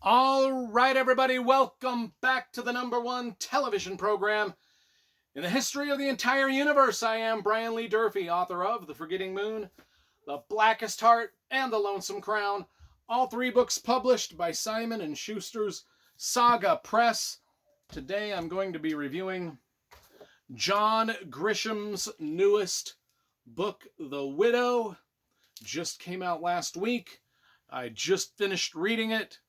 All right, everybody, welcome back to the #1 television program in the history of the entire universe. I am Brian Lee Durfee, author of The Forgetting Moon, The Blackest Heart, and The Lonesome Crown. All three books published by Simon & Schuster's Saga Press. Today I'm going to be reviewing John Grisham's newest book, The Widow. Just came out last week. I just finished reading it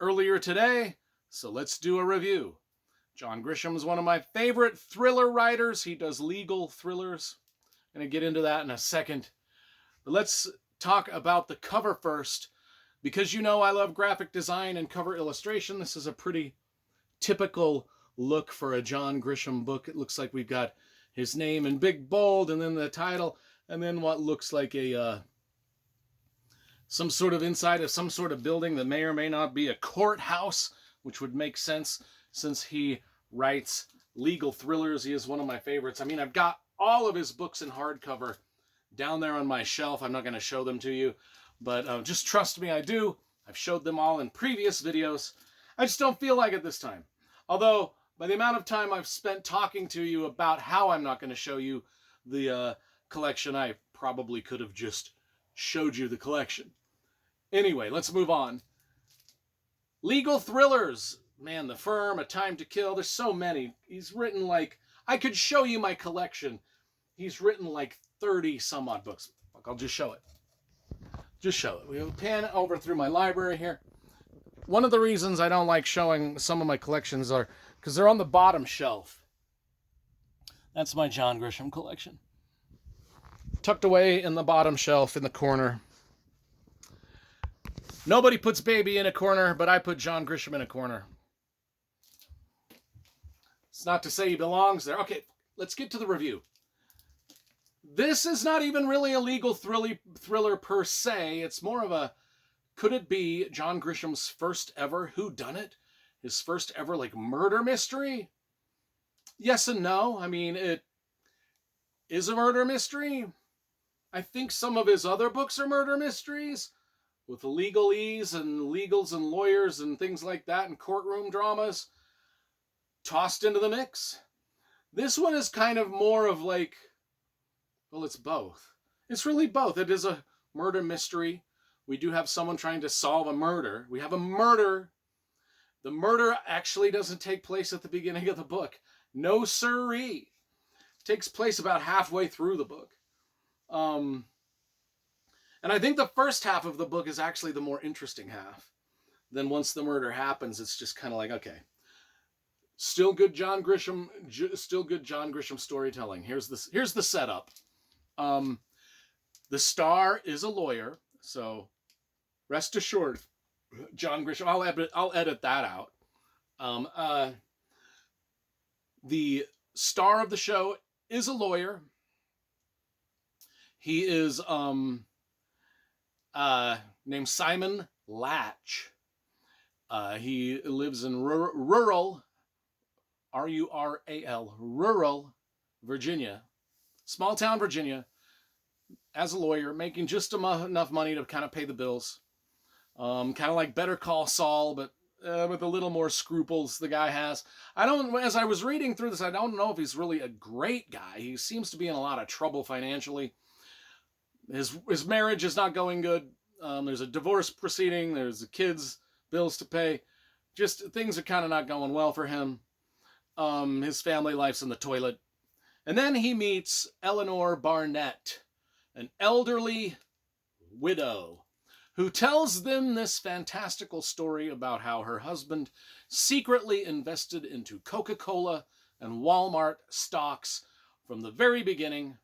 earlier today, so let's do a review. John Grisham is one of my favorite thriller writers. He does legal thrillers. I'm going to get into that in a second. But let's talk about the cover first. Because you know I love graphic design and cover illustration, this is a pretty typical look for a John Grisham book. It looks like we've got his name in big bold, and then the title, and then what looks like a some sort of inside of some sort of building that may or may not be a courthouse, which would make sense since he writes legal thrillers. He is one of my favorites. I mean, I've got all of his books in hardcover down there on my shelf. I'm not going to show them to you, but just trust me, I do. I've showed them all in previous videos. I just don't feel like it this time. Although, by the amount of time I've spent talking to you about how I'm not going to show you the collection, I probably could have just showed you the collection. Anyway, let's move on. Legal thrillers. Man, The Firm, A Time to Kill. There's so many. He's written like... I could show you my collection. He's written like 30 some odd books. Look, I'll just show it. Just show it. We'll pan over through my library here. One of the reasons I don't like showing some of my collections are because they're on the bottom shelf. That's my John Grisham collection. Tucked away in the bottom shelf in the corner. Nobody puts Baby in a corner, but I put John Grisham in a corner. It's not to say he belongs there. Okay, let's get to the review. This is not even really a legal thriller per se. It's more of a, could it be John Grisham's first ever whodunit? His first ever, like, murder mystery? Yes and no. I mean, it is a murder mystery. I think some of his other books are murder mysteries, with legalese and legals and lawyers and things like that, and courtroom dramas tossed into the mix. This one is kind of more of like, well, it's both. It's really both. It is a murder mystery. We do have someone trying to solve a murder. We have a murder. The murder actually doesn't take place at the beginning of the book. No siree. It takes place about halfway through the book. And I think the first half of the book is actually the more interesting half. Then once the murder happens, it's just kind of like, okay, still good John Grisham storytelling. Here's the setup. The star is a lawyer, so rest assured, John Grisham. I'll edit that out. The star of the show is a lawyer. He is named Simon Latch. He lives in rural, R-U-R-A-L, rural Virginia, small town Virginia, as a lawyer, making just enough money to kind of pay the bills. Kind of like Better Call Saul, but with a little more scruples the guy has. As I was reading through this, I don't know if he's really a great guy. He seems to be in a lot of trouble financially. His marriage is not going good. There's a divorce proceeding. There's the kids' bills to pay. Just things are kind of not going well for him. His family life's in the toilet. And then he meets Eleanor Barnett, an elderly widow, who tells them this fantastical story about how her husband secretly invested into Coca-Cola and Walmart stocks from the very beginning,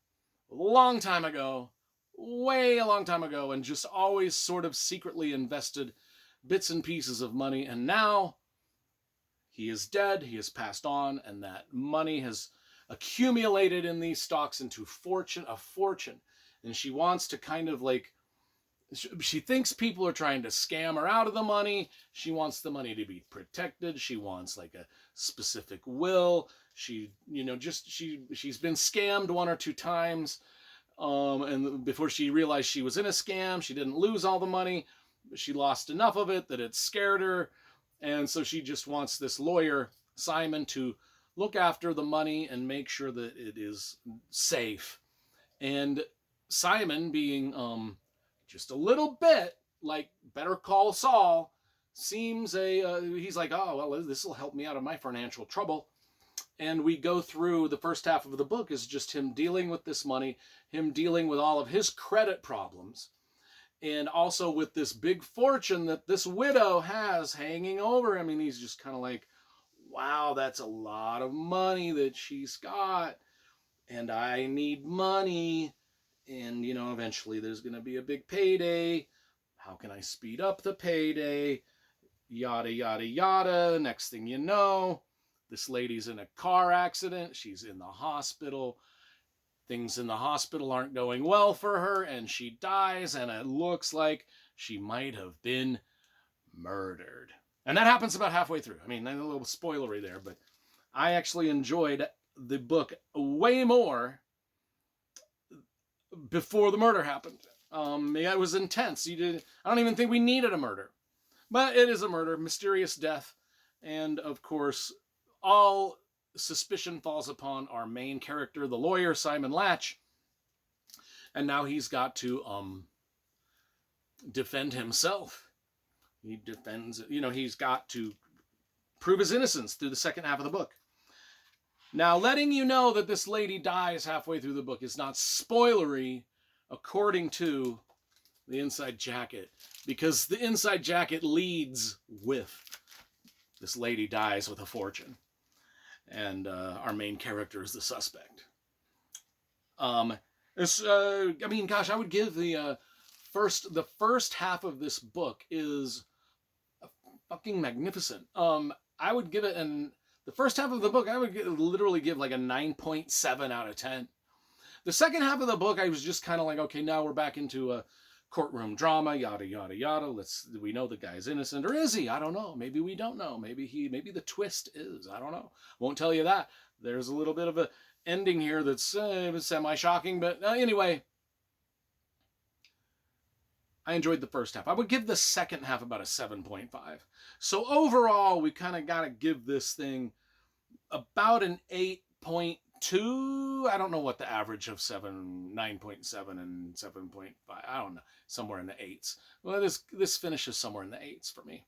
a long time ago, way a long time ago, and just always sort of secretly invested bits and pieces of money. And now he is dead, he has passed on, and that money has accumulated in these stocks into a fortune. And she wants to kind of like, she thinks people are trying to scam her out of the money. She wants the money to be protected. She wants like a specific will. She's been scammed one or two times. And before she realized she was in a scam, she didn't lose all the money. She lost enough of it that it scared her. And so she just wants this lawyer, Simon, to look after the money and make sure that it is safe. And Simon, being just a little bit like Better Call Saul, seems he's like, oh, well, this will help me out of my financial trouble. And we go through the first half of the book is just him dealing with this money, him dealing with all of his credit problems, and also with this big fortune that this widow has hanging over him. And he's just kind of like, wow, that's a lot of money that she's got, and I need money. And, eventually there's going to be a big payday. How can I speed up the payday? Yada, yada, yada. Next thing you know, this lady's in a car accident. She's in the hospital. Things in the hospital aren't going well for her, and she dies, and it looks like she might have been murdered. And that happens about halfway through. I mean, a little spoilery there, but I actually enjoyed the book way more before the murder happened. It was intense. I don't even think we needed a murder. But it is a murder, mysterious death, and of course, all suspicion falls upon our main character, the lawyer, Simon Latch, and now he's got to defend himself. He's got to prove his innocence through the second half of the book. Now, letting you know that this lady dies halfway through the book is not spoilery according to the inside jacket, because the inside jacket leads with this lady dies with a fortune, and our main character is the suspect. I would give the first half of this book is fucking magnificent. I would give it the first half of the book, I would literally give like a 9.7 out of 10. The second half of the book, I was just kind of like, okay, now we're back into a courtroom drama, yada, yada, yada. We know the guy's innocent, or is he? I don't know. Maybe we don't know. Maybe the twist is. I don't know. Won't tell you that. There's a little bit of a ending here that's semi-shocking, but anyway, I enjoyed the first half. I would give the second half about a 7.5. So overall, we kind of got to give this thing about an 8.2. I don't know what the average of 9.7 and 7.5. I don't know. Somewhere in the 8s. Well, this finishes somewhere in the 8s for me,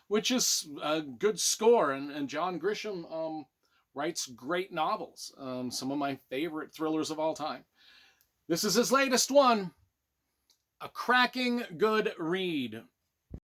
which is a good score. And John Grisham writes great novels. Some of my favorite thrillers of all time. This is his latest one. A cracking good read.